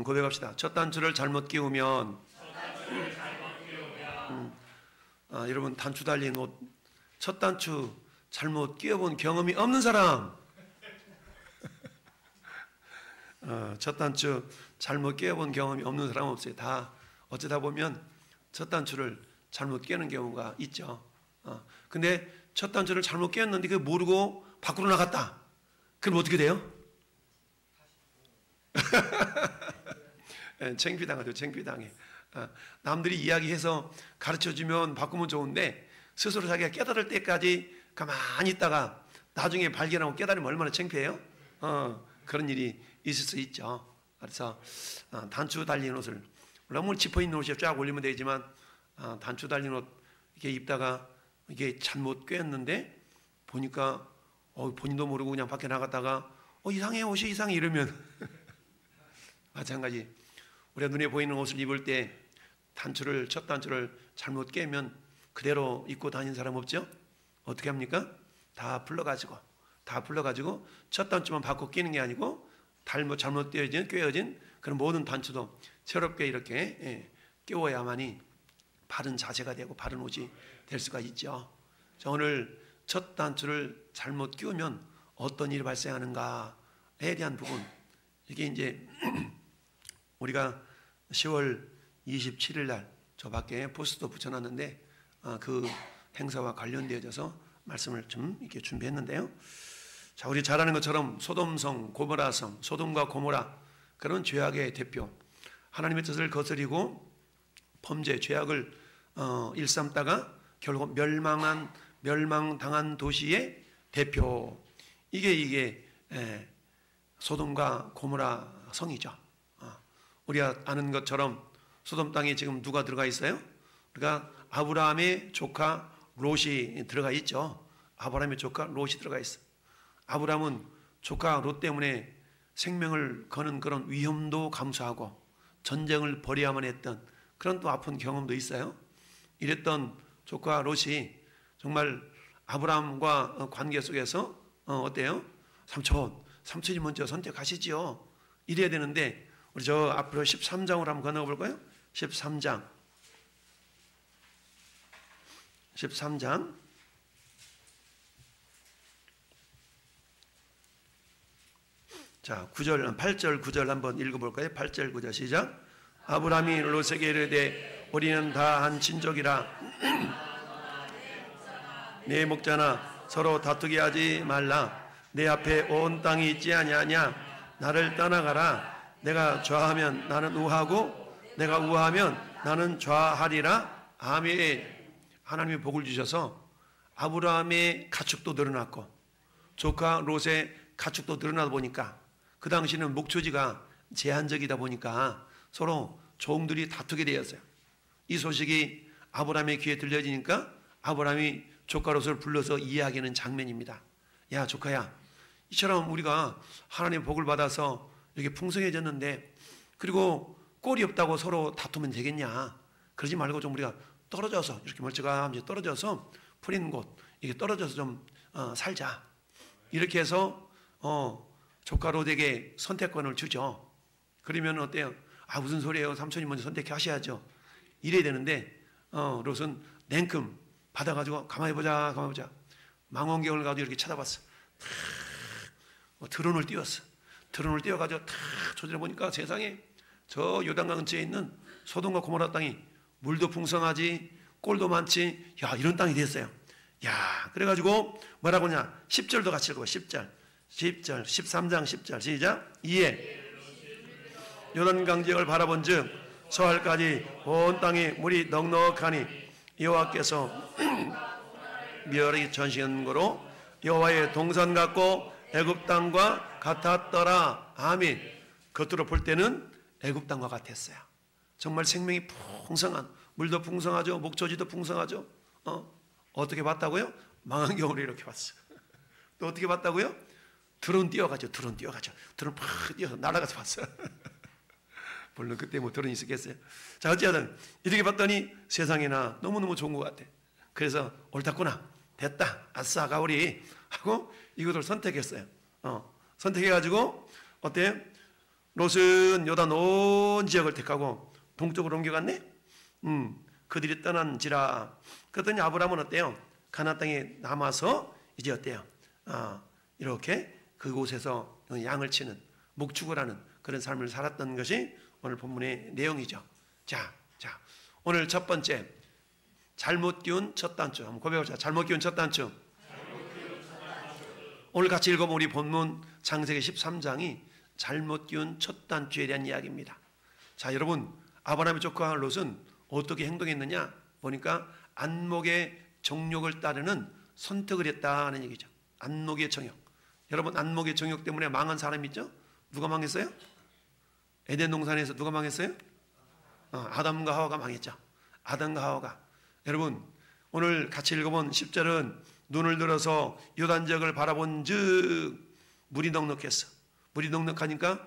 고백합시다. 첫 단추를 잘못 끼우면, 여러분 단추 달린 옷, 첫 단추 잘못 끼워본 경험이 없는 사람, 첫 단추 잘못 끼워본 경험이 없는 사람 없어요. 다 어쩌다 보면 첫 단추를 잘못 끼우는 경우가 있죠. 근데 첫 단추를 잘못 끼웠는데 그걸 모르고 밖으로 나갔다. 그럼 어떻게 돼요? 창피당하죠. 창피당해. 남들이 이야기해서 가르쳐주면 바꾸면 좋은데 스스로 자기가 깨달을 때까지 가만히 있다가 나중에 발견하고 깨달으면 얼마나 창피해요? 그런 일이 있을 수 있죠. 그래서 단추 달린 옷을, 물론 지퍼 있는 옷에 쫙 올리면 되지만 단추 달린 옷 이렇게 입다가 이게 잘못 꿰었는데 보니까 본인도 모르고 그냥 밖에 나갔다가 이상해, 옷이 이상해 이러면 마찬가지. 우리가 눈에 보이는 옷을 입을 때 첫 단추를 잘못 깨면 그대로 입고 다니는 사람 없죠? 어떻게 합니까? 다 풀러가지고 첫 단추만 바꿔 끼는 게 아니고 잘못 꿰어진 그런 모든 단추도 새롭게 이렇게 끼워야만이 바른 자세가 되고 바른 옷이 될 수가 있죠. 자, 오늘 첫 단추를 잘못 끼우면 어떤 일이 발생하는가에 대한 부분, 이게 이제 우리가 10월 27일 날 저 밖에 포스터 붙여놨는데 그 행사와 관련되어져서 말씀을 좀 이렇게 준비했는데요. 자, 우리 잘 아는 것처럼 소돔성, 고모라성, 소돔과 고모라, 그런 죄악의 대표, 하나님의 뜻을 거스리고 범죄, 죄악을 일삼다가 결국 멸망당한 도시의 대표, 이게 소돔과 고모라 성이죠. 우리가 아는 것처럼 소돔 땅에 지금 누가 들어가 있어요? 우리가 아브라함의 조카 롯이 들어가 있죠. 아브라함의 조카 롯이 들어가 있어. 아브라함은 조카 롯 때문에 생명을 거는 그런 위험도 감수하고 전쟁을 벌여야만 했던 그런 또 아픈 경험도 있어요. 이랬던 조카 롯이 정말 아브라함과 관계 속에서 어때요? 삼촌이 먼저 선택하시지요. 이래야 되는데 우리 저 앞으로 13장으로 한번 건너가 볼까요? 13장. 자, 8절 9절 한번 읽어볼까요? 8절 9절 시작. 아브라함이 롯에게 이르되 우리는 다 한 친족이라 내 목자나 서로 다투게 하지 말라. 내 앞에 온 땅이 있지 아니하냐. 나를 떠나가라. 내가 좌하면 나는 우하고 내가 우하면 나는 좌하리라. 아멘. 하나님이 복을 주셔서 아브라함의 가축도 늘어났고 조카 롯의 가축도 늘어나다 보니까 그 당시는 목초지가 제한적이다 보니까 서로 종들이 다투게 되었어요. 이 소식이 아브라함의 귀에 들려지니까 아브라함이 조카 롯을 불러서 이야기하는 장면입니다. 야, 조카야, 이처럼 우리가 하나님의 복을 받아서 이렇게 풍성해졌는데 그리고 꼴이 없다고 서로 다투면 되겠냐. 그러지 말고 좀 우리가 떨어져서 이렇게 멀쩡하게 떨어져서 풀 있는 곳 이렇게 떨어져서 좀 살자. 이렇게 해서 조카 롯에게 선택권을 주죠. 그러면 어때요? 무슨 소리예요? 삼촌이 먼저 선택하셔야죠. 이래야 되는데 롯은 냉큼 받아가지고 가만히 보자. 망원경을 가지고 이렇게 쳐다봤어. 드론을 띄웠어. 드론을 띄워가지고 탁 조절해보니까 세상에 저 요단강 근처에 있는 소돔과 고모라 땅이 물도 풍성하지 꼴도 많지, 야, 이런 땅이 됐어요. 야, 그래가지고 뭐라고 하냐. 10절도 같이 읽어봐. 10절 13장 10절 시작. 이에 요단강 지역을 바라본 즉 서할까지 온 땅에 물이 넉넉하니 여호와께서 멸이 전시한 거로 여호와의 동산 같고 애굽 땅과 같았더라. 아멘. 겉으로 볼 때는 애굽 땅과 같았어요. 정말 생명이 풍성한, 물도 풍성하죠. 목초지도 풍성하죠. 어떻게 봤다고요? 망원경으로 이렇게 봤어. 또 어떻게 봤다고요? 드론 뛰어가죠. 드론 팍 뛰어서 날아가서 봤어. 물론 그때 뭐 드론이 있었겠어요. 자, 어찌하든 이렇게 봤더니 세상에나 너무너무 좋은 것 같아. 그래서 옳았구나, 됐다, 아싸 가오리 하고 이것을 선택했어요. 선택해가지고 어때요? 롯은 요단 온 지역을 택하고 동쪽으로 옮겨갔네. 그들이 떠난지라. 그랬더니 아브라함은 어때요? 가나안 땅에 남아서 이제 어때요? 이렇게 그곳에서 양을 치는 목축을 하는 그런 삶을 살았던 것이 오늘 본문의 내용이죠. 자, 오늘 첫 번째 잘못 기운 첫 단추 한번 고백해보자. 잘못 기운 첫 단추. 오늘 같이 읽어본 우리 본문 창세기 13장이 잘못 기운 첫 단추에 대한 이야기입니다. 자, 여러분, 아브라함의 조카 롯은 어떻게 행동했느냐 보니까 안목의 정욕을 따르는 선택을 했다는 얘기죠. 안목의 정욕. 여러분, 안목의 정욕 때문에 망한 사람이 있죠? 누가 망했어요? 에덴 동산에서 누가 망했어요? 아담과 하와가 망했죠. 아담과 하와가. 여러분, 오늘 같이 읽어본 10절은 눈을 들어서 요단 지역을 바라본 즉 물이 넉넉했어. 물이 넉넉하니까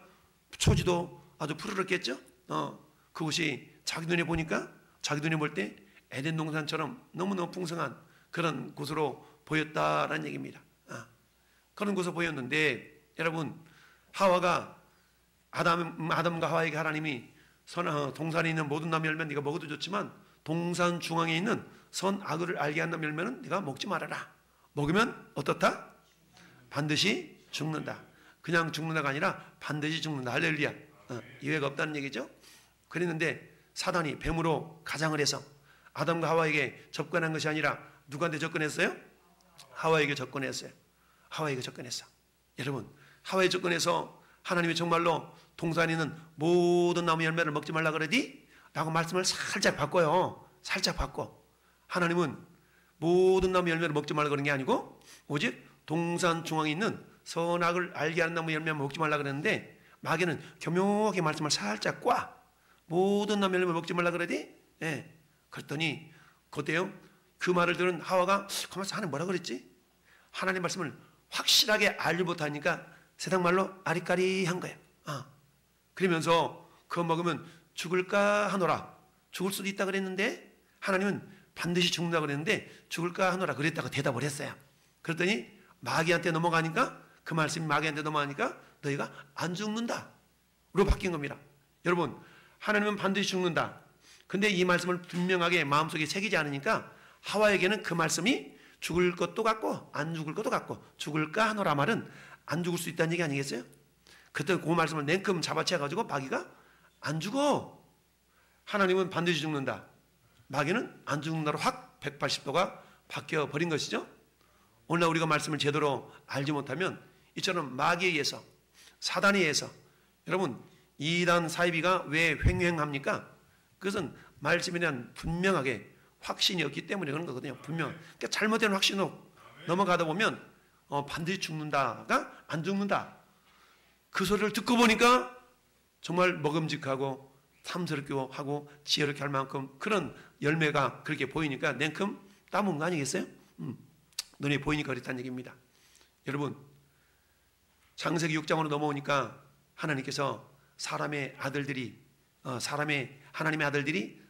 초지도 아주 푸르렀겠죠. 그것이 자기 눈에 보니까, 자기 눈에 볼 때 에덴 동산처럼 너무너무 풍성한 그런 곳으로 보였다라는 얘기입니다. 그런 곳으로 보였는데, 여러분, 하와가 아담과 하와에게 하나님이 동산에 있는 모든 나무 열매 네가 먹어도 좋지만 동산 중앙에 있는 선악을 알게 하는 나무 열매는 네가 먹지 말아라. 먹으면 어떻다? 반드시 죽는다. 그냥 죽는다가 아니라 반드시 죽는다. 할렐루야. 이해가 없다는 얘기죠. 그랬는데 사단이 뱀으로 가장을 해서 아담과 하와에게 접근한 것이 아니라 누구한테 접근했어요? 하와에게 접근했어요. 하와에게 접근했어. 여러분, 하와에 접근해서 하나님이 정말로 동산에 있는 모든 나무 열매를 먹지 말라 그러디? 라고 말씀을 살짝 바꿔요. 살짝 바꿔. 하나님은 모든 나무 열매를 먹지 말라 그런 게 아니고 오직 동산 중앙에 있는 선악을 알게 하는 나무 열매를 먹지 말라 그랬는데 마귀는 교묘하게 말씀을 살짝 꽈. 모든 나무 열매를 먹지 말라 그러디? 예. 그랬더니 그때요. 그 말을 들은 하와가 가만있어, 하나님 뭐라 그랬지? 하나님 말씀을 확실하게 알지 못하니까 세상 말로 아리까리한 거예요. 그러면서 그거 먹으면 죽을까 하노라. 죽을 수도 있다 그랬는데 하나님은 반드시 죽는다 그랬는데 죽을까 하노라 그랬다고 대답을 했어요. 그랬더니 마귀한테 넘어가니까, 그 말씀이 마귀한테 넘어가니까 너희가 안 죽는다 로 바뀐 겁니다. 여러분, 하나님은 반드시 죽는다. 근데 이 말씀을 분명하게 마음속에 새기지 않으니까 하와에게는 그 말씀이 죽을 것도 같고 안 죽을 것도 같고, 죽을까 하노라 말은 안 죽을 수 있다는 얘기 아니겠어요? 그때 그 말씀을 냉큼 잡아채가지고 마귀가 안 죽어. 하나님은 반드시 죽는다. 마귀는 안 죽는다로 확 180도가 바뀌어 버린 것이죠. 오늘날 우리가 말씀을 제대로 알지 못하면 이처럼 마귀에 의해서, 사단에 의해서, 여러분, 이단 사이비가 왜 횡행합니까? 그것은 말씀에 대한 분명하게 확신이 없기 때문에 그런 거거든요. 분명. 그러니까 잘못된 확신으로 넘어가다 보면 반드시 죽는다가 안 죽는다. 그 소리를 듣고 보니까 정말 먹음직하고 탐스럽게 하고 지혜롭게 할 만큼 그런 열매가 그렇게 보이니까 냉큼 따먹은 거 아니겠어요? 눈에 보이니까 그렇다는 얘기입니다. 여러분, 창세기 6장으로 넘어오니까 하나님께서 하나님의 아들들이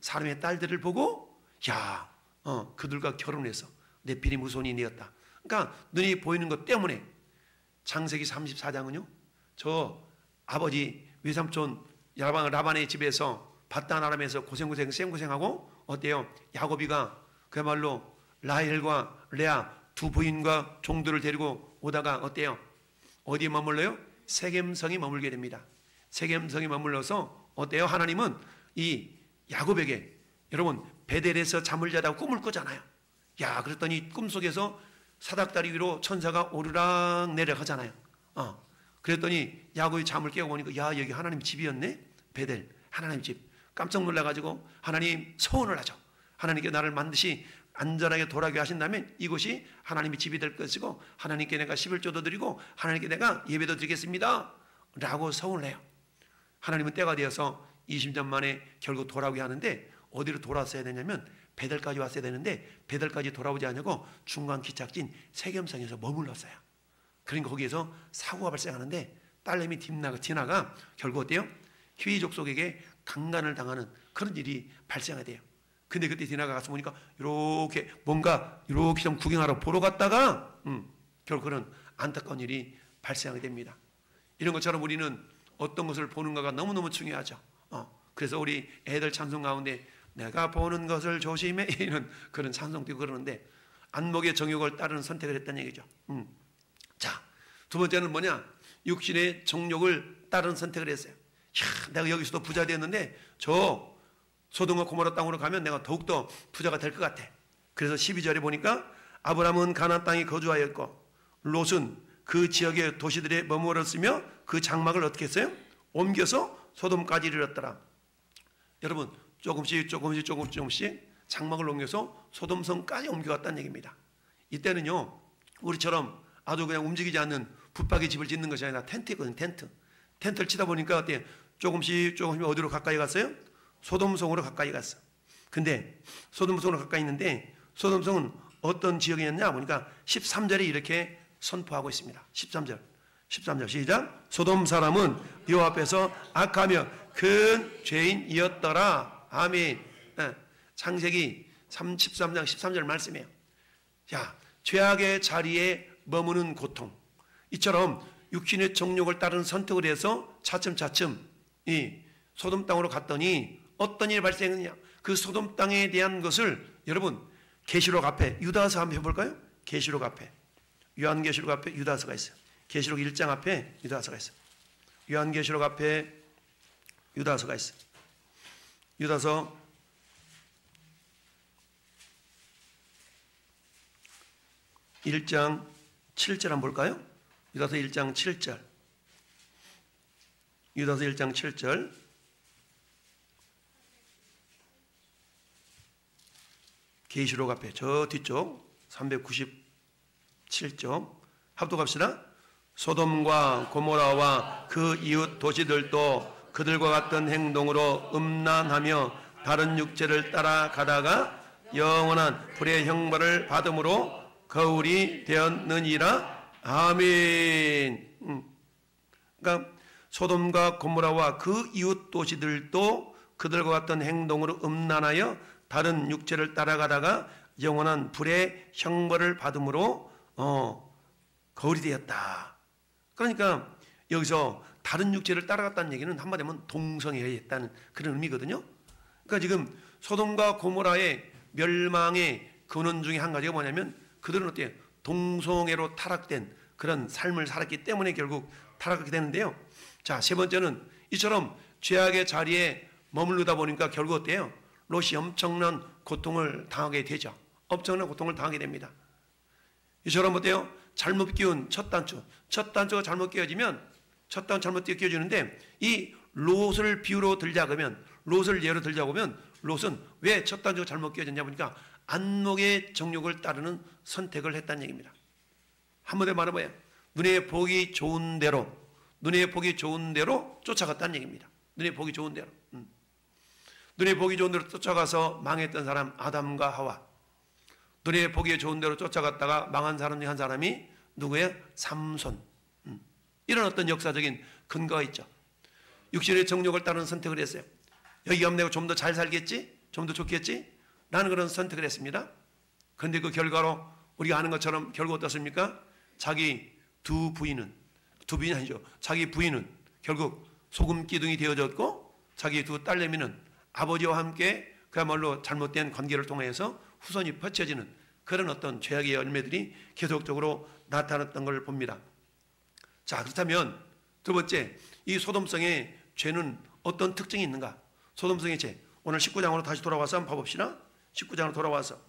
사람의 딸들을 보고 그들과 결혼해서 네피림 후손이 되었다. 그러니까 눈이 보이는 것 때문에 창세기 34장은요, 저 아버지 외삼촌 라반의 집에서 바단 아람에서 생고생하고 어때요? 야곱이가 그야말로 라헬과 레아 두 부인과 종들을 데리고 오다가 어때요? 어디에 머물러요? 세겜성에 머물게 됩니다. 세겜성에 머물러서 어때요? 하나님은 이 야곱에게, 여러분, 베델에서 잠을 자다가 꿈을 꾸잖아요. 그랬더니 꿈속에서 사닥다리 위로 천사가 오르락 내려가잖아요. 그랬더니 야곱이 잠을 깨고 보니까 여기 하나님 집이었네. 베델 하나님 집. 깜짝 놀라가지고 하나님 소원을 하죠. 하나님께 나를 반드시 안전하게 돌아가게 하신다면 이곳이 하나님의 집이 될 것이고 하나님께 내가 11조도 드리고 하나님께 내가 예배도 드리겠습니다 라고 소원을 해요. 하나님은 때가 되어서 20년 만에 결국 돌아오게 하는데 어디로 돌아왔어야 되냐면 베델까지 왔어야 되는데 베델까지 돌아오지 않고 중간 기착지인 세겜성에서 머물렀어요. 그러니까 거기에서 사고가 발생하는데 딸내미 디나가 결국 어때요? 희위 족속에게 강간을 당하는 그런 일이 발생하게 돼요. 근데 그때 디나가 가서 보니까 이렇게 뭔가 이렇게 좀 구경하러 보러 갔다가 결국 그런 안타까운 일이 발생하게 됩니다. 이런 것처럼 우리는 어떤 것을 보는가가 너무너무 중요하죠. 그래서 우리 애들 찬송 가운데 내가 보는 것을 조심해 이런 그런 찬송도 있고 그러는데 안목의 정욕을 따르는 선택을 했다는 얘기죠. 자, 두 번째는 뭐냐? 육신의 정욕을 따르는 선택을 했어요. 야, 내가 여기서도 부자 되었는데 저 소돔과 고모라 땅으로 가면 내가 더욱더 부자가 될 것 같아. 그래서 12절에 보니까 아브라함은 가나안 땅에 거주하였고 롯은 그 지역의 도시들에 머물렀으며 그 장막을 어떻게 했어요? 옮겨서 소돔까지 이르렀더라. 여러분 조금씩 장막을 옮겨서 소돔성까지 옮겨갔다는 얘기입니다. 이때는요 우리처럼 아주 그냥 움직이지 않는 붙박이 집을 짓는 것이 아니라 텐트거든요. 텐트를 치다 보니까 어때요? 조금씩 어디로 가까이 갔어요? 소돔성으로 가까이 갔어. 근데 소돔성으로 가까이 있는데 소돔성은 어떤 지역이었냐 보니까 13절에 이렇게 선포하고 있습니다. 13절 시작. 소돔 사람은 여호와 앞에서 악하며 큰 죄인이었더라. 아멘. 창세기 13장 13절 말씀이에요. 자, 죄악의 자리에 머무는 고통. 이처럼 육신의 정욕을 따르는 선택을 해서 차츰 이 소돔 땅으로 갔더니 어떤 일이 발생했느냐? 그 소돔 땅에 대한 것을 여러분 계시록 앞에 유다서 한번 해볼까요? 계시록 앞에 요한계시록 앞에 유다서가 있어요. 계시록 1장 앞에 유다서가 있어요. 요한계시록 앞에 유다서가 있어요. 유다서 1장 7절 한번 볼까요? 유다서 1장 7절. 유다서 1장 7절. 계시록 앞에 저 뒤쪽 397쪽 합독합시다. 소돔과 고모라와 그 이웃 도시들도 그들과 같은 행동으로 음란하며 다른 육체를 따라가다가 영원한 불의 형벌을 받음으로 거울이 되었느니라. 아멘. 그러니까 소돔과 고모라와 그 이웃 도시들도 그들과 같은 행동으로 음란하여 다른 육체를 따라가다가 영원한 불의 형벌을 받음으로 거울이 되었다. 그러니까 여기서 다른 육체를 따라갔다는 얘기는 한마디 하면 동성애했다는 그런 의미거든요. 그러니까 지금 소돔과 고모라의 멸망의 근원 중에 한 가지가 뭐냐면 그들은 어때요? 동성애로 타락된 그런 삶을 살았기 때문에 결국 타락하게 되는데요. 자, 세 번째는 이처럼 죄악의 자리에 머무르다 보니까 결국 어때요? 롯이 엄청난 고통을 당하게 되죠. 엄청난 고통을 당하게 됩니다. 이처럼 어때요? 잘못 끼운 첫 단추가 잘못 끼워지면 첫 단추 잘못 끼워지는데 이 롯을 비유로 들자고 하면 롯을 예로 들자고 하면 롯은 왜 첫 단추가 잘못 끼워졌냐 보니까 안목의 정욕을 따르는 선택을 했다는 얘기입니다. 한마디로 말하면 뭐예요? 눈에 보기 좋은 대로 쫓아갔다는 얘기입니다. 눈에 보기 좋은 대로. 눈에 보기 좋은 대로 쫓아가서 망했던 사람 아담과 하와. 눈에 보기 좋은 대로 쫓아갔다가 망한 사람 중 한 사람이 누구예요? 삼손. 이런 어떤 역사적인 근거가 있죠. 육신의 정욕을 따르는 선택을 했어요. 여기 가면 내가 좀 더 잘 살겠지? 좀 더 좋겠지? 라는 그런 선택을 했습니다. 그런데 그 결과로 우리가 아는 것처럼 결국 어떻습니까? 자기 자기 부인은 결국 소금 기둥이 되어졌고 자기 두 딸내미는 아버지와 함께 그야말로 잘못된 관계를 통해서 후손이 퍼쳐지는 그런 어떤 죄악의 열매들이 계속적으로 나타났던 걸 봅니다. 자, 그렇다면 두 번째, 이 소돔성의 죄는 어떤 특징이 있는가? 소돔성의 죄. 오늘 19장으로 다시 돌아와서 한번 봐봅시다. 19장으로 돌아와서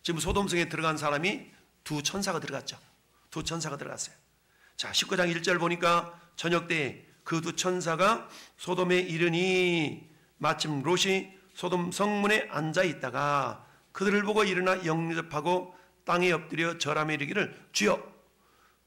지금 소돔성에 들어간 사람이 두 천사가 들어갔죠. 두 천사가 들어갔어요. 자, 19장 1절 보니까 저녁 때에 그 두 천사가 소돔에 이르니 마침 롯이 소돔 성문에 앉아 있다가 그들을 보고 일어나 영접하고 땅에 엎드려 절하며 이르기를 주여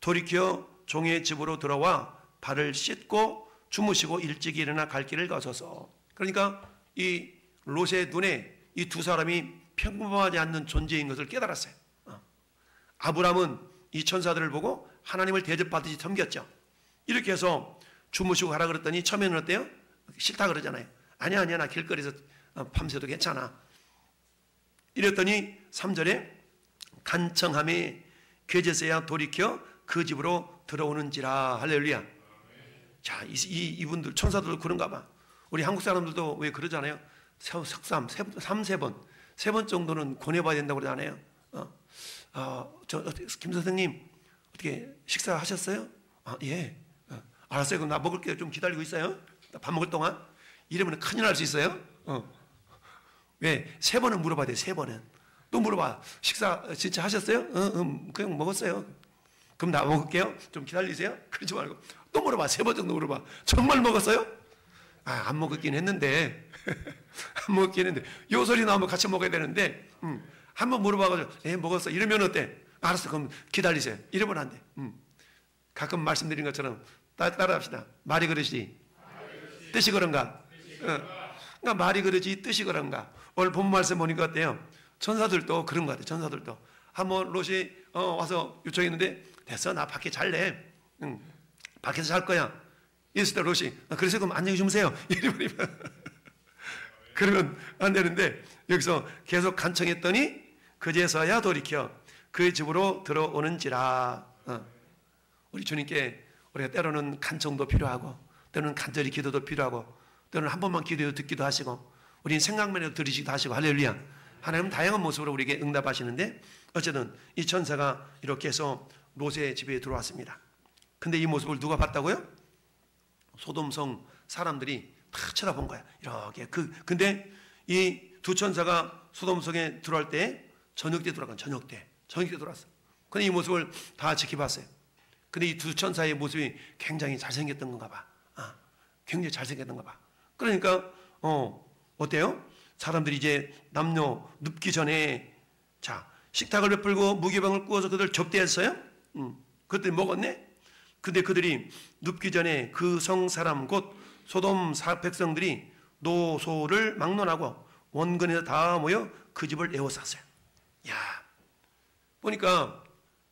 돌이켜 종의 집으로 들어와 발을 씻고 주무시고 일찍 일어나 갈 길을 가소서. 그러니까 이 롯의 눈에 이 두 사람이 평범하지 않는 존재인 것을 깨달았어요. 아브람은 이 천사들을 보고 하나님을 대접받듯이 섬겼죠. 이렇게 해서 주무시고 가라 그랬더니 처음에는 어때요? 싫다 그러잖아요. 아니야 나 길거리에서 밤새도 괜찮아. 이랬더니 3절에 간청함에 그제서야 돌이켜 그 집으로 들어오는지라. 할렐루야. 자, 이분들 천사들도 그런가 봐. 우리 한국 사람들도 왜 그러잖아요. 석삼 3-4번, 3번 정도는 권해봐야 된다고 그러잖아요. 김 선생님 어떻게 식사하셨어요? 예. 알았어요. 그럼 나 먹을게요. 좀 기다리고 있어요. 밥 먹을 동안. 이러면 큰일 날 수 있어요. 왜? 3번은 물어봐야 돼. 3번은. 또 물어봐. 식사 진짜 하셨어요? 그냥 먹었어요. 그럼 나 먹을게요. 좀 기다리세요. 그러지 말고 또 물어봐. 3번 정도 물어봐. 정말 먹었어요? 안 먹었긴 했는데 안 먹었긴 했는데 요 소리 나오면 같이 먹어야 되는데 한번 물어봐가지고 먹었어. 이러면 어때? 알았어. 그럼 기다리세요. 이러면 안 돼. 가끔 말씀드린 것처럼 따라합시다. 말이 그릇이 뜻이 그런가? 그러니까 말이 그릇이 뜻이 그런가? 오늘 본 말씀 보니까 어때요? 천사들도 그런 것 같아요. 천사들도 한번 롯이 와서 요청했는데 됐어. 나 밖에 잘래. 밖에서 잘 거야. 이랬을 때 롯이 그래서 그럼 안녕히 주무세요. 이러면 그러면 안 되는데 여기서 계속 간청했더니 그제서야 돌이켜 그 집으로 들어오는지라. 우리 주님께 우리가 때로는 간청도 필요하고 때로는 간절히 기도도 필요하고 때로는 한 번만 기도해도 듣기도 하시고 우리는 생각만 해도 들으시기도 하시고 할렐루야. 하나님은 다양한 모습으로 우리에게 응답하시는데 어쨌든 이 천사가 이렇게 해서 롯의 집에 들어왔습니다. 근데 이 모습을 누가 봤다고요? 소돔성 사람들이 다 쳐다본 거야. 이렇게. 근데 이 두 천사가 소돔성에 들어갈 때 저녁 때 들어간 저녁 때 들어왔어. 근데 이 모습을 다 지켜봤어요. 근데 이 두 천사의 모습이 굉장히 잘생겼던 건가 봐. 굉장히 잘생겼던 건가 봐. 그러니까 어때요? 사람들이 이제 남녀 눕기 전에 자 식탁을 베풀고 무교병을 구워서 그들 접대했어요. 그들이 먹었네. 근데 그들이 눕기 전에 그 성 사람 곧 소돔 백성들이 노소를 막론하고 원근에서 다 모여 그 집을 에워쌌어요. 야, 보니까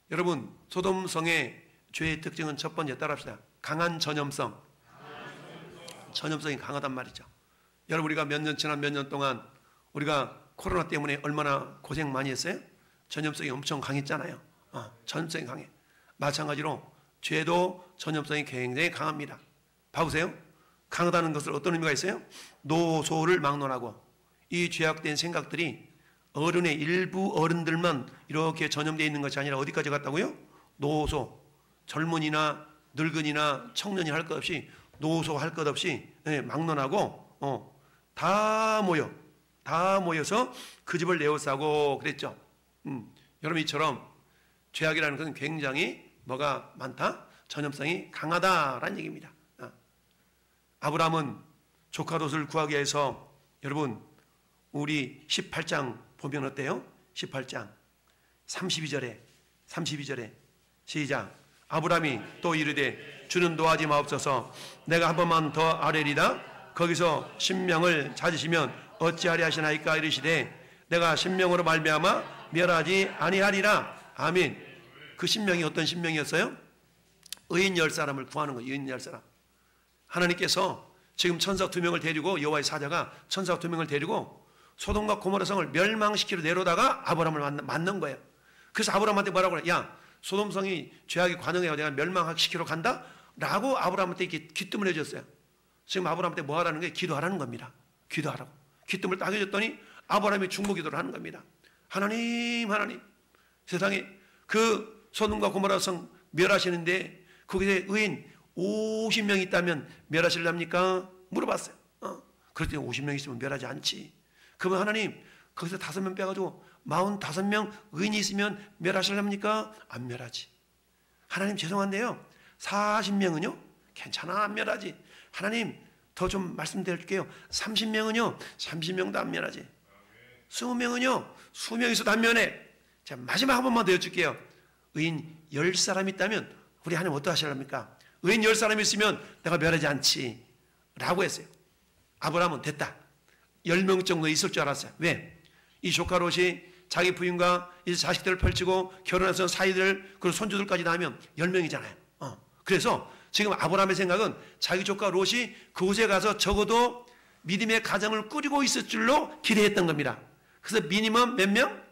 여러분 소돔 성의 죄의 특징은 첫 번째 따라합시다. 강한 전염성. 전염성이 강하단 말이죠. 여러분 우리가 몇 년 지난 몇 년 동안 우리가 코로나 때문에 얼마나 고생 많이 했어요? 전염성이 엄청 강했잖아요. 전염성이 강해. 마찬가지로 죄도 전염성이 굉장히 강합니다. 봐보세요. 강하다는 것을 어떤 의미가 있어요? 노소를 막론하고 이 죄악된 생각들이 어른의 일부 어른들만 이렇게 전염되어 있는 것이 아니라 어디까지 갔다고요? 노소, 젊은이나 늙은이나 청년이 할 것 없이 노소 할 것 없이 막론하고 다 모여서 그 집을 에워싸고 그랬죠. 여러분 이처럼 죄악이라는 것은 굉장히 뭐가 많다? 전염성이 강하다라는 얘기입니다. 아브라함은 조카 롯을 구하기 위해서 여러분 우리 18장 보면 어때요? 18장 32절에 시작. 아브라함이 또 이르되 주는 노하지 마옵소서. 내가 한 번만 더 아뢰리다. 거기서 신명을 찾으시면 어찌하리 하시나이까 이르시되 내가 신명으로 말미암아 멸하지 아니하리라. 아멘. 그 신명이 어떤 신명이었어요? 의인 10사람을 구하는 거예요. 의인 10사람. 하나님께서 지금 천사 2명을 데리고 여호와의 사자가 천사 2명을 데리고 소돔과 고모라 성을 멸망시키러 내려다가 아브라함을 만난 거예요. 그래서 아브라함한테 뭐라고 그래? 야, 소돔성이 죄악에 관응해요. 내가 멸망시키러 간다? 라고 아브라함한테 이렇게 귀뜸을 해줬어요. 지금 아브라함한테 뭐 하라는 게 기도하라는 겁니다. 기도하라고. 귀뜸을 딱 해줬더니 아브라함이 중보기도를 하는 겁니다. 하나님 세상에 그 소돔과 고모라 성 멸하시는데 거기에 의인 50명 있다면 멸하실랍니까? 물어봤어요. 그랬더니 50명 있으면 멸하지 않지. 그러면 하나님 거기서 5명 빼가지고 45명 의인이 있으면 멸하실랍니까? 안 멸하지. 하나님 죄송한데요 40명은요? 괜찮아 안 멸하지. 하나님 더 좀 말씀드릴게요. 30명은요? 30명도 안 멸하지. 20명은요? 20명 있어도 안 멸해. 자 마지막 한 번만 더 여쭐게요. 의인 10사람 있다면 우리 하나님 어떠하실랍니까? 의인 10사람이 있으면 내가 멸하지 않지 라고 했어요. 아브라함은 됐다. 10명 정도 있을 줄 알았어요. 왜? 이 조카 롯이 자기 부인과 이제 자식들을 펼치고 결혼해서 사이들 그리고 손주들까지 나면 10명이잖아요. 그래서 지금 아브라함의 생각은 자기 조카 롯이 그곳에 가서 적어도 믿음의 가정을 꾸리고 있을 줄로 기대했던 겁니다. 그래서 미니멈 몇 명?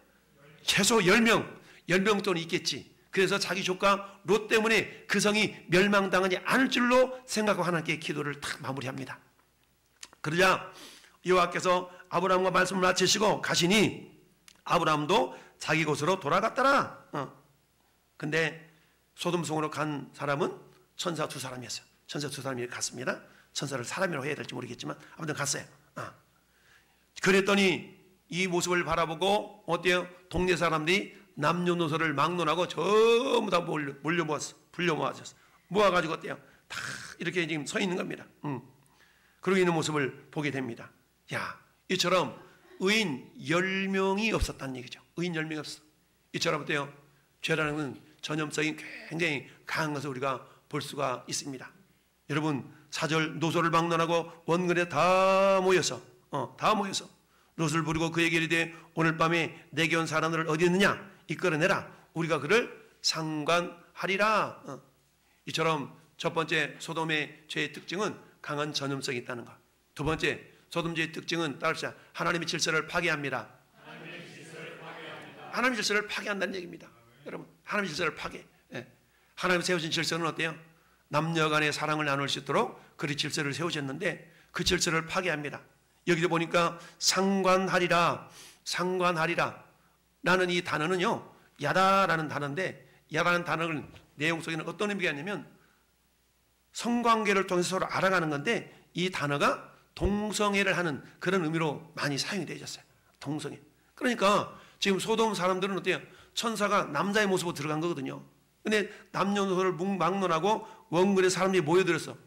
최소 10명. 10명 정도 있겠지. 그래서 자기 조카 롯 때문에 그 성이 멸망당하지 않을 줄로 생각하고 하나님께 기도를 탁 마무리합니다. 그러자 여호와께서 아브라함과 말씀을 마치시고 가시니 아브라함도 자기 곳으로 돌아갔더라. 근데 소돔성으로 간 사람은 천사 두 사람이었어요. 천사 두 사람이 갔습니다. 천사를 사람이라고 해야 될지 모르겠지만 아무튼 갔어요. 그랬더니 이 모습을 바라보고 어때요? 동네 사람들이 남녀노소를 막론하고 전부 다 몰려 모았어. 불려 모았어. 모아가지고 어때요? 다 이렇게 지금 서 있는 겁니다. 그러고 있는 모습을 보게 됩니다. 야, 이처럼 의인 10명이 없었다는 얘기죠. 의인 10명이 없어. 이처럼 어때요? 죄라는 건 전염성이 굉장히 강한 것을 우리가 볼 수가 있습니다. 여러분, 사절 노소를 막론하고 원근에 다 모여서 노소를 부르고 그에게 이르되 오늘 밤에 내게 온 사람들을 어디 있느냐 이끌어내라. 우리가 그를 상관하리라. 이처럼 첫 번째 소돔의 죄의 특징은 강한 전염성이 있다는 것. 두 번째 소돔죄의 특징은 따릅시다. 하나님의 질서를 파괴합니다. 하나님의 질서를 파괴한다는 얘기입니다. 여러분, 하나님의 질서를 파괴. 하나님 세우신 질서는 어때요? 남녀 간의 사랑을 나눌 수 있도록 그리 질서를 세우셨는데 그 질서를 파괴합니다. 여기도 보니까 상관하리라 라는 이 단어는요, 야다라는 단어인데, 야다라는 단어는 내용 속에는 어떤 의미가 있냐면 성관계를 통해서 서로 알아가는 건데, 이 단어가 동성애를 하는 그런 의미로 많이 사용이 되어졌어요. 동성애. 그러니까 지금 소돔 사람들은 어때요? 천사가 남자의 모습으로 들어간 거거든요. 근데 남녀노소를 막론하고 원근의 사람들이 모여들었어.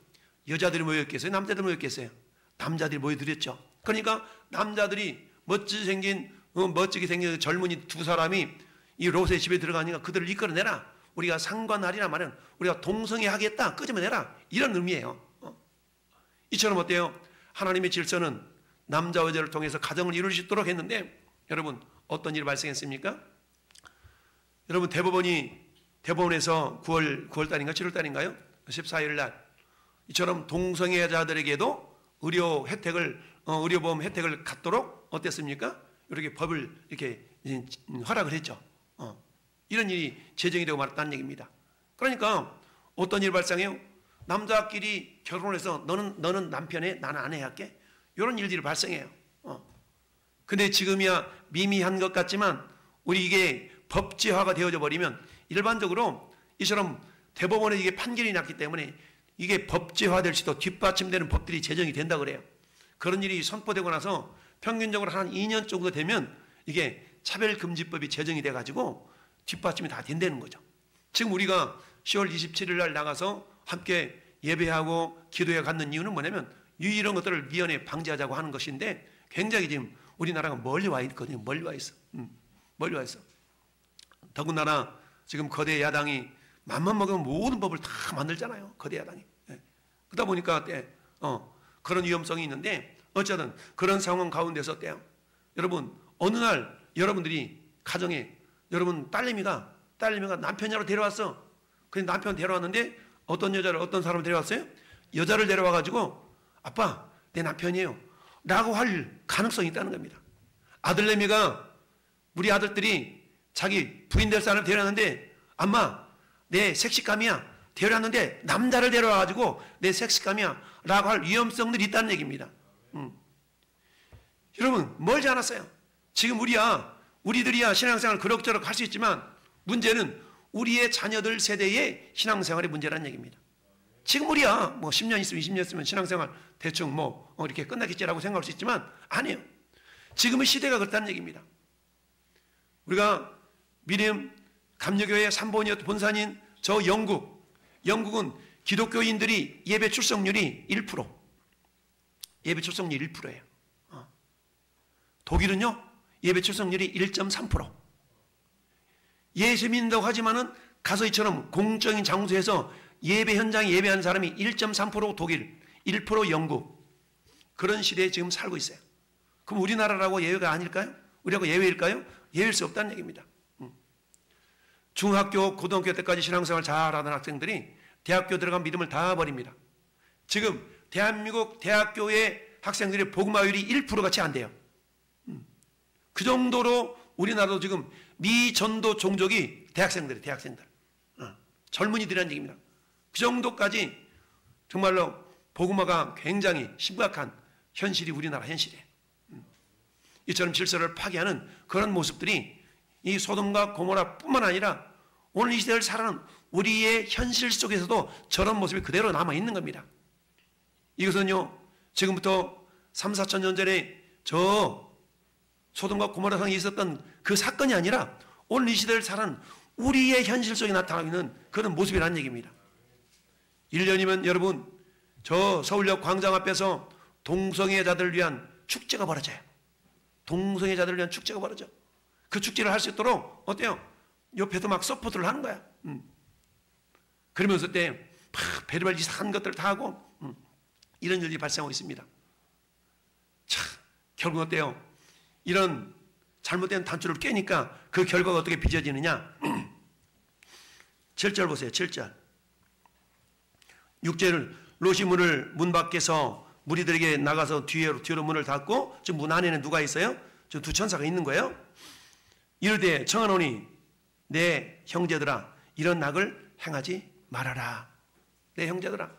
여자들이 모였겠어요? 남자들이 모였겠어요? 남자들이 모여들었죠. 그러니까 남자들이 멋지게 생긴 젊은이 두 사람이 이 롯의 집에 들어가니까 그들을 이끌어내라. 우리가 상관하리라 말은 우리가 동성애 하겠다. 끄집어내라. 이런 의미예요. 이처럼 어때요? 하나님의 질서는 남자와 여자를 통해서 가정을 이룰 수 있도록 했는데, 여러분 어떤 일이 발생했습니까? 여러분 대법원에서 9월달인가 7월달인가요? 14일 날 이처럼 동성애자들에게도 의료보험 혜택을 갖도록 어땠습니까? 이렇게 법을 이렇게 허락을 했죠. 이런 일이 제정이 되고 말았다는 얘기입니다. 그러니까 어떤 일이 발생해요? 남자끼리 결혼해서 너는 남편에 나는 아내 할게. 이런 일들이 발생해요. 근데 지금이야 미미한 것 같지만 우리 이게 법제화가 되어져 버리면 일반적으로 이처럼 대법원에 이게 판결이 났기 때문에 이게 법제화될 수도 뒷받침되는 법들이 제정이 된다 그래요. 그런 일이 선포되고 나서 평균적으로 한 2년 정도 되면 이게 차별금지법이 제정이 돼가지고 뒷받침이 다 된다는 거죠. 지금 우리가 10월 27일 날 나가서 함께 예배하고 기도해 갖는 이유는 뭐냐면 이런 것들을 미연에 방지하자고 하는 것인데 굉장히 지금 우리나라가 멀리 와 있거든요. 멀리 와 있어. 멀리 와 있어. 더군다나 지금 거대 야당이 맘만 먹으면 모든 법을 다 만들잖아요. 거대 야당이. 그러다 보니까 그런 위험성이 있는데 어쨌든 그런 상황 가운데서 어때요? 여러분 어느 날 여러분들이 가정에 여러분 딸내미가 남편이라고 데려왔어. 근데 남편 데려왔는데 어떤 사람을 데려왔어요? 여자를 데려와가지고 아빠 내 남편이에요 라고 할 가능성이 있다는 겁니다. 아들내미가 우리 아들들이 자기 부인 될 사람을 데려왔는데 엄마 내 섹시감이야 데려왔는데 남자를 데려와가지고 내 섹시감이야 라고 할 위험성들이 있다는 얘기입니다. 여러분 멀지 않았어요. 지금 우리들이야 신앙생활 그럭저럭 할 수 있지만 문제는 우리의 자녀들 세대의 신앙생활의 문제라는 얘기입니다. 지금 우리야 뭐 10년 있으면 20년 있으면 신앙생활 대충 이렇게 끝나겠지라고 생각할 수 있지만 아니에요. 지금의 시대가 그렇다는 얘기입니다. 우리가 미림 감리교회 3번이었던 본산인 저 영국은 기독교인들이 예배 출석률이 1%. 예배 출석률이 1%예요. 독일은요 예배 출석률이 1.3%. 예수 믿는다고 하지만은 가서 이처럼 공적인 장소에서 예배 현장에 예배하는 사람이 1.3% 독일, 1% 영국. 그런 시대에 지금 살고 있어요. 그럼 우리나라라고 예외가 아닐까요? 우리하고 예외일까요? 예외일 수 없다는 얘기입니다. 중학교, 고등학교 때까지 신앙생활 잘하던 학생들이 대학교 들어간 믿음을 다 버립니다. 지금 대한민국 대학교의 학생들의 복음화율이 1%같이 안 돼요. 그 정도로 우리나라도 지금 미전도 종족이 대학생들. 젊은이들이라는 얘기입니다. 그 정도까지 정말로 복음화가 굉장히 심각한 현실이 우리나라 현실이에요. 이처럼 질서를 파괴하는 그런 모습들이 이 소돔과 고모라뿐만 아니라 오늘 이 시대를 살아가는 우리의 현실 속에서도 저런 모습이 그대로 남아있는 겁니다. 이것은요, 지금부터 3, 4천 년 전에 저 소돔과 고모라 성에 있었던 그 사건이 아니라 오늘 이 시대를 살아가는 우리의 현실 속에 나타나고 있는 그런 모습이라는 얘기입니다. 1년이면 여러분, 저 서울역 광장 앞에서 동성애자들을 위한 축제가 벌어져요. 동성애자들을 위한 축제가 벌어져. 그 축제를 할 수 있도록 어때요? 옆에서 막 서포트를 하는 거야. 그러면서 그때 막 별의별 이상한 것들을 다 하고 이런 일이 발생하고 있습니다. 자, 결국 어때요? 이런 잘못된 단추를 깨니까 그 결과가 어떻게 빚어지느냐? 7절 보세요. 7절. 6절을 롯이 문을 문 밖에서 무리들에게 나가서 뒤로 문을 닫고 지금 문 안에는 누가 있어요? 지금 두 천사가 있는 거예요. 이르되 청하노니 내 형제들아 이런 낙을 행하지 말아라. 내 형제들아.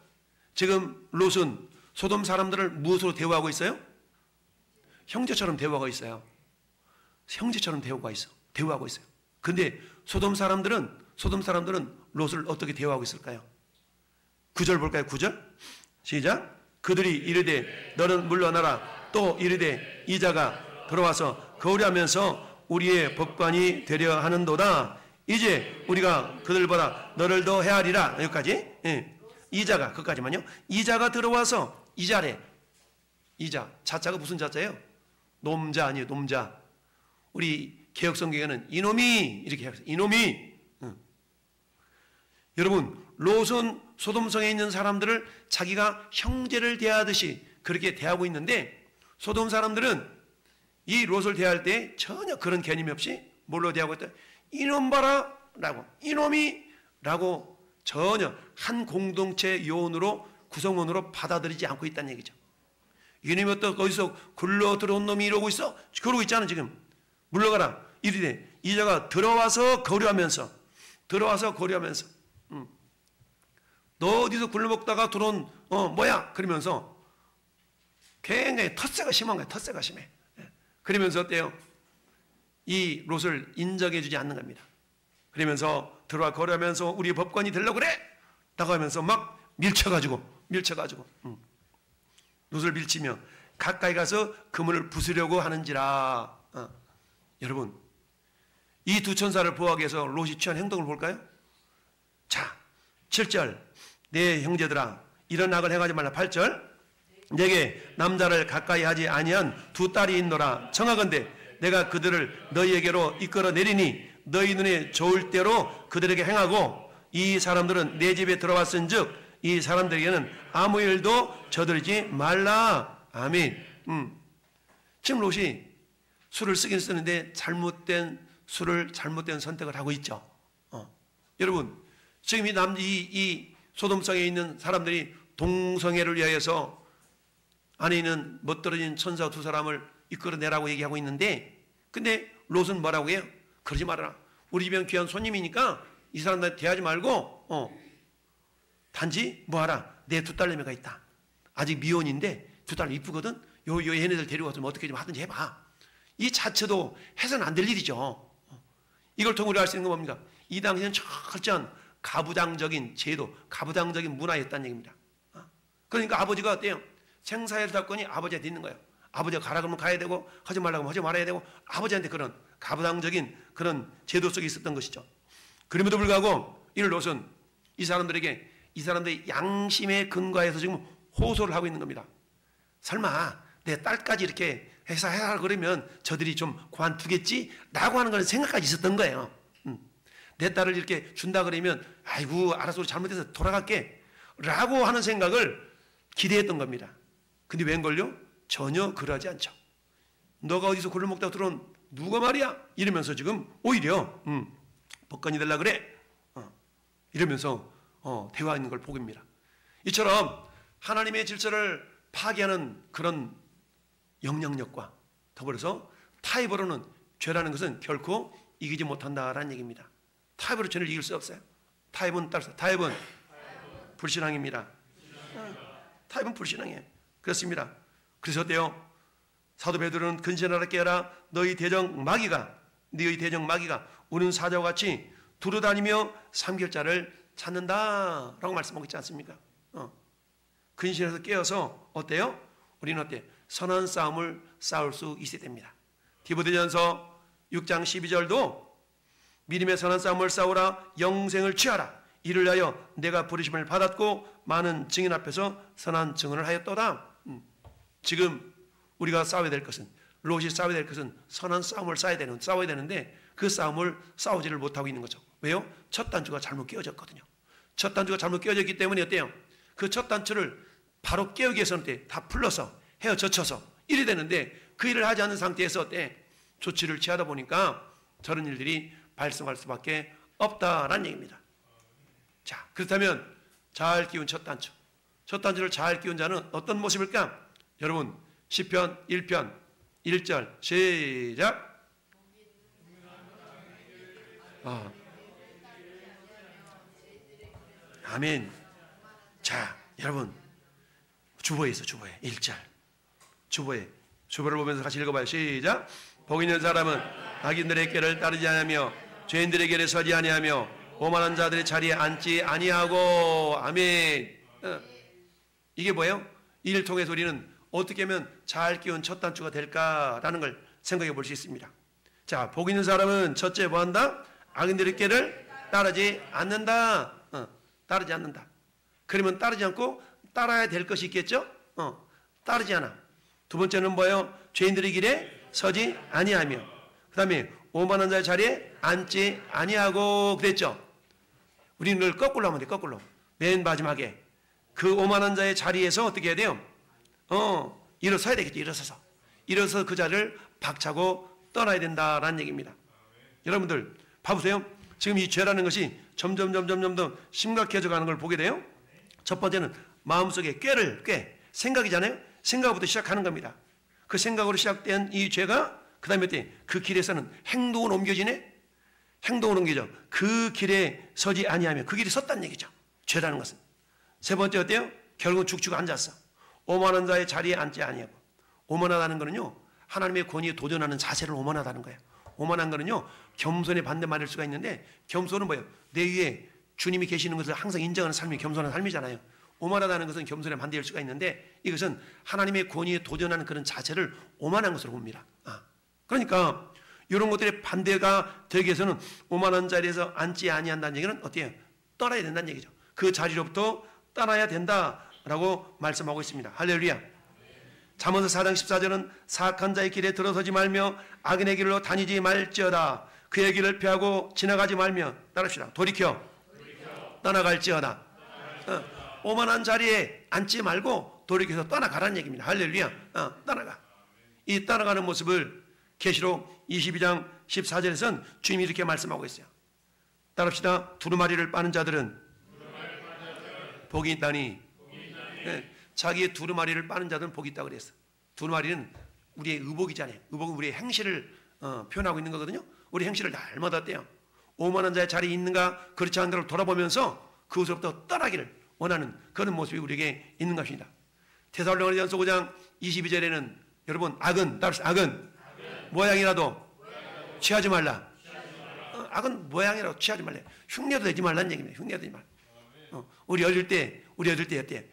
지금 롯은 소돔 사람들을 무엇으로 대우하고 있어요? 형제처럼 대우하고 있어요. 형제처럼 대우하고 있어요. 근데 소돔 사람들은 롯을 어떻게 대우하고 있을까요? 9절 볼까요? 9절 시작. 그들이 이르되 너는 물러나라. 또 이르되 이자가 들어와서 거울하면서 우리의 법관이 되려 하는도다. 이제 우리가 그들보다 너를 더 헤아리라. 여기까지. 예. 이자가 그까지만요. 이자가 들어와서 이자래. 이자 자자가 무슨 자자예요? 놈자 아니에요. 놈자. 우리 개혁성경에는 이놈이 이렇게 해요. 이놈이. 여러분 롯은 소돔성에 있는 사람들을 자기가 형제를 대하듯이 그렇게 대하고 있는데 소돔 사람들은 이 롯을 대할 때 전혀 그런 개념이 없이 뭘로 대하고 있다? 이놈 봐라 라고, 이놈이 라고 전혀 한 공동체 요원으로 구성원으로 받아들이지 않고 있다는 얘기죠. 이놈이 어디서 굴러 들어온 놈이 이러고 있어? 그러고 있잖아. 지금 물러가라. 이르되 이자가 들어와서 거류하면서 너 어디서 굴러먹다가 들어온 뭐야? 그러면서 굉장히 텃세가 심한 거야. 텃세가 심해. 그러면서 어때요? 이 롯을 인정해 주지 않는 겁니다. 그러면서 들어와 거류하면서 우리 법관이 되려고 그래! 라고 하면서 막 밀쳐가지고 롯을 밀치며 가까이 가서 그물을 부수려고 하는지라. 여러분 이 두 천사를 보호하기 위해서 롯이 취한 행동을 볼까요? 자 7절 내 형제들아 이런 악을 행하지 말라. 8절 내게 남자를 가까이 하지 아니한 두 딸이 있노라. 청하건대 내가 그들을 너희에게로 이끌어 내리니 너희 눈에 좋을 대로 그들에게 행하고 이 사람들은 내 집에 들어왔은즉 이 사람들에게는 아무 일도 저들지 말라. 아멘. 지금 롯이 술을 쓰긴 쓰는데 잘못된 선택을 하고 있죠. 여러분 지금 이 소돔성에 있는 사람들이 동성애를 위하여서 안에 있는 멋들어진 천사 두 사람을 이끌어내라고 얘기하고 있는데 근데 롯은 뭐라고 해요? 그러지 말아라. 우리 집엔 귀한 손님이니까 이 사람들 대하지 말고 단지 뭐하라. 내 두 딸내미가 있다. 아직 미혼인데 두 딸 이쁘거든. 요 얘네들 데리고 와서 어떻게 좀 하든지 해봐. 이 자체도 해서는 안 될 일이죠. 이걸 통해 우리가 알 수 있는 건 뭡니까? 이 당시에는 철저한 가부장적인 제도, 가부장적인 문화였다는 얘기입니다. 그러니까 아버지가 어때요? 생사의 아버지한테 있는 거예요. 아버지가 가라 그러면 가야 되고 하지 말라고 하면 하지 말아야 되고 아버지한테 그런 가부장적인 그런 제도 속에 있었던 것이죠. 그럼에도 불구하고 이 롯은 이 사람들의 양심에 근거해서 지금 호소를 하고 있는 겁니다. 설마 내 딸까지 이렇게 해서 해라 그러면 저들이 좀 관두겠지? 라고 하는 그런 생각까지 있었던 거예요. 내 딸을 이렇게 준다 그러면 아이고 알아서 우리 잘못해서 돌아갈게 라고 하는 생각을 기대했던 겁니다. 근데 웬걸요? 전혀 그러지 않죠. 너가 어디서 굴러 먹다가 들어온 누가 말이야? 이러면서 지금 오히려 법관이 되려고 그래 이러면서 대화하는 걸 보입니다. 이처럼 하나님의 질서를 파괴하는 그런 영향력과 더불어서 타입으로는 죄라는 것은 결코 이기지 못한다라는 얘기입니다. 타입으로 죄를 이길 수 없어요. 타협은 따라서 타협은 불신앙입니다. 타협은 불신앙이에요. 그렇습니다. 그래서 어때요? 사도 베드로는 근신하라 깨어라 너희 대적 마귀가 우는 사자와 같이 두루다니며 삼킬 자를 찾는다라고 말씀하고 있지 않습니까? 근신해서 깨어서 어때요? 우리는 어때? 선한 싸움을 싸울 수 있어야 됩니다. 디모데전서 6장 12절도 믿음의 선한 싸움을 싸우라 영생을 취하라 이를 위하여 내가 부르심을 받았고 많은 증인 앞에서 선한 증언을 하였도다. 지금 우리가 싸워야 될 것은 롯이 싸워야 될 것은 선한 싸움을 싸워야 되는데 그 싸움을 싸우지를 못하고 있는 거죠. 왜요? 첫 단추가 잘못 끼워졌거든요. 첫 단추가 잘못 끼워졌기 때문에 어때요? 그 첫 단추를 바로 깨우기 위해서는 다 풀러서 헤어젖혀서 일이 되는데 그 일을 하지 않는 상태에서 어때? 조치를 취하다 보니까 저런 일들이 발생할 수밖에 없다라는 얘기입니다. 자, 그렇다면 잘 끼운 첫 단추를 잘 끼운 자는 어떤 모습일까? 여러분 시편 1편 1절 시작. 아멘. 자, 여러분 주보에 있어. 주보에 1절 주보를 보면서 같이 읽어봐요. 시작. 복 있는 사람은 악인들의 길을 따르지 아니하며 죄인들의 길에 서지 아니하며 오만한 자들의 자리에 앉지 아니하고. 아멘. 이게 뭐예요? 이 일을 통해서 우리는 어떻게 하면 잘 끼운 첫 단추가 될까라는 걸 생각해 볼 수 있습니다. 자, 복 있는 사람은 첫째 뭐한다? 악인들의 길을 따르지 않는다. 따르지 않는다. 그러면 따르지 않고 따라야 될 것이 있겠죠? 따르지 않아. 두 번째는 뭐예요? 죄인들의 길에 서지 아니하며, 그 다음에 오만한 자의 자리에 앉지 아니하고 그랬죠. 우리는 늘 거꾸로 하면 돼. 거꾸로. 맨 마지막에 그 오만한 자의 자리에서 어떻게 해야 돼요? 일어서야 되겠죠. 일어서서 그 자리를 박차고 떠나야 된다라는 얘기입니다. 여러분들 봐보세요. 지금 이 죄라는 것이 점점 심각해져 가는 걸 보게 돼요. 첫 번째는 마음속에 꾀 생각이잖아요. 생각부터 시작하는 겁니다. 그 생각으로 시작된 이 죄가 그 다음에 그 길에서는 행동으로 옮겨지네. 행동으로 옮겨져. 그 길에 서지 아니하면 그 길에 섰다는 얘기죠. 죄라는 것은. 세 번째 어때요? 결국은 죽 앉았어. 오만한 자의 자리에 앉지 아니하고. 오만하다는 거는요, 하나님의 권위에 도전하는 자세를 오만하다는 거예요. 오만한 거는요, 겸손의 반대말일 수가 있는데, 겸손은 뭐예요? 내 위에 주님이 계시는 것을 항상 인정하는 삶이 겸손한 삶이잖아요. 오만하다는 것은 겸손의 반대일 수가 있는데, 이것은 하나님의 권위에 도전하는 그런 자체를 오만한 것으로 봅니다. 그러니까 이런 것들의 반대가 되기 위해서는 오만한 자리에서 앉지 아니한다는 얘기는 어때요? 떠나야 된다는 얘기죠. 그 자리로부터 떠나야 된다라고 말씀하고 있습니다. 할렐루야. 잠언서 4장 14절은 사악한 자의 길에 들어서지 말며 악인의 길로 다니지 말지어다. 그의 길을 피하고 지나가지 말며, 따릅시다. 돌이켜 떠나갈지어다. 오만한 자리에 앉지 말고 돌이켜서 떠나가라는 얘기입니다. 할렐루야. 떠나가. 이 떠나가는 모습을 계시록 22장 14절에서는 주님이 이렇게 말씀하고 있어요. 따릅시다. 두루마리를 빠는 자들은 복이 있다니. 네, 자기의 두루마리를 빠는 자들은 복이 있다고 그랬어. 두루마리는 우리의 의복이잖아요. 의복은 우리의 행실을 표현하고 있는 거거든요. 우리 행실을 날마다 떼요. 오만한 자의 자리에 있는가 그렇지 않은 걸 돌아보면서 그것으로부터 떠나기를 원하는 그런 모습이 우리에게 있는 것입니다. 데살로니가전서 5장 22절에는 여러분 악은 모양이라도 취하지 말라. 악은 모양이라도 취하지 말래. 흉내도 내지 말라는 얘기입니다. 흉내도 내지 말라. 우리 어릴 때 어때?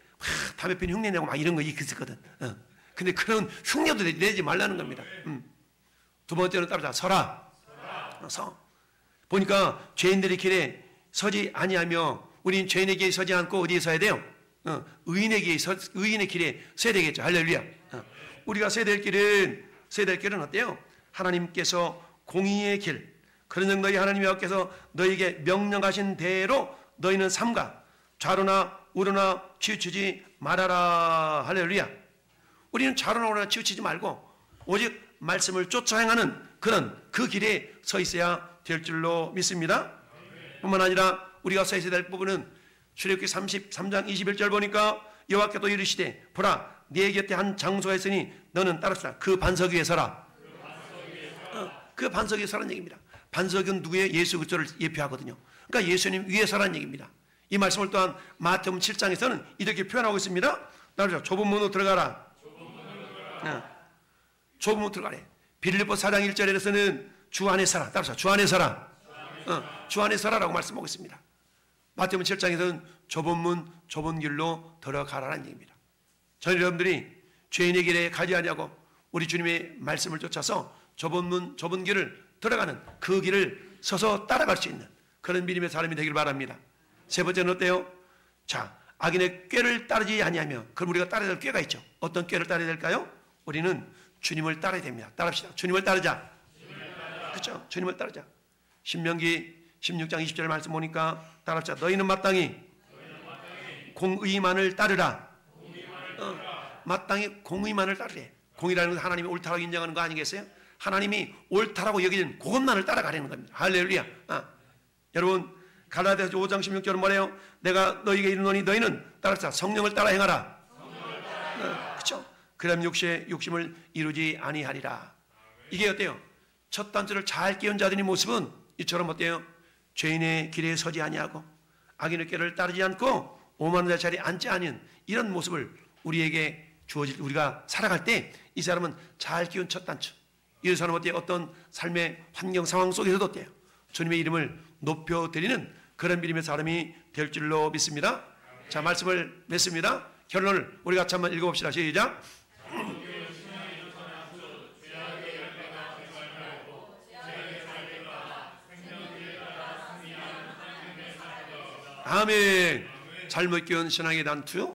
담배 피는 흉내 내고 막 이런 거 있었거든. 근데 그런 흉내도 내지 말라는 겁니다. 두 번째는 따라서 서라. 보니까 죄인들의 길에 서지 아니하며, 우리는 죄인의 길에 서지 않고 어디에 서야 돼요? 의인의 길에 서야 되겠죠. 할렐루야. 우리가 서야 될 길은 어때요? 하나님께서 공의의 길, 그런 너희 하나님의 하나님께서 너희에게 명령하신 대로 너희는 삼가 좌로나 우로나 치우치지 말아라. 할렐루야. 우리는 좌로나 우로나 치우치지 말고 오직 말씀을 쫓아 행하는 그 길에 서 있어야 될 줄로 믿습니다. 뿐만 아니라 우리가 서 있어야 될 부분은 출애굽기 33장 21절 보니까 여호와께서 이르시되 보라 네 곁에 한 장소가 있으니 너는 따릅시다. 그 반석 위에 서라. 그 반석 위에 서라는 얘기입니다. 반석은 누구의? 예수 그리스도를 예표하거든요. 그러니까 예수님 위에서라는 얘기입니다. 이 말씀을 또한 마태복음 7장에서는 이렇게 표현하고 있습니다. 따라서 좁은 문으로 들어가라. 좁은 문으로 들어가래. 빌립보 4장 1절에서는 주 안에 서라. 따라서 주 안에 서라. 주 안에 서라라고 말씀하고 있습니다. 마태복음 7장에서는 좁은 문, 좁은 길로 들어가라는 얘기입니다. 저희 여러분들이 죄인의 길에 가지 아니하고 우리 주님의 말씀을 쫓아서 좁은 문, 좁은 길을 들어가는 그 길을 서서 따라갈 수 있는 그런 믿음의 사람이 되길 바랍니다. 세 번째는 어때요? 자, 악인의 꾀를 따르지 아니하며, 그럼 우리가 따라야 될 꾀가 있죠. 어떤 꾀를 따라야 될까요? 우리는 주님을 따라야 됩니다. 따릅시다. 주님을 따르자. 그렇죠? 주님을 따르자. 신명기 16장 20절 말씀 보니까 따라합시다. 너희는 마땅히 공의만을 따르라. 마땅히 공의만을 따르래. 공의라는 건 하나님이 옳다라고 인정하는 거 아니겠어요? 하나님이 옳다라고 여기는 그것만을 따라가려는 겁니다. 할렐루야. 여러분 갈라디아서 5장 16절은 뭐래요? 내가 너희에게 이르노니 너희는 따라서 성령을 따라 행하라. 그렇죠? 그럼 욕심을 이루지 아니하리라. 이게 어때요? 첫 단추를 잘 끼운 자들의 모습은 이처럼 어때요? 죄인의 길에 서지 아니하고 악인의 길을 따르지 않고 오만한 자 자리에 앉지 않은 이런 모습을 우리에게 주어질, 우리가 살아갈 때 이 사람은 잘 끼운 첫 단추. 이 사람은 어때요? 어떤 삶의 환경 상황 속에서도 어때요? 주님의 이름을 높여드리는 그런 믿음의 사람이 될 줄로 믿습니다. 자, 말씀을 맺습니다. 결론을 우리 같이 한번 읽어봅시다. 시작. 아멘. 잘못 끼운 신앙의 단추.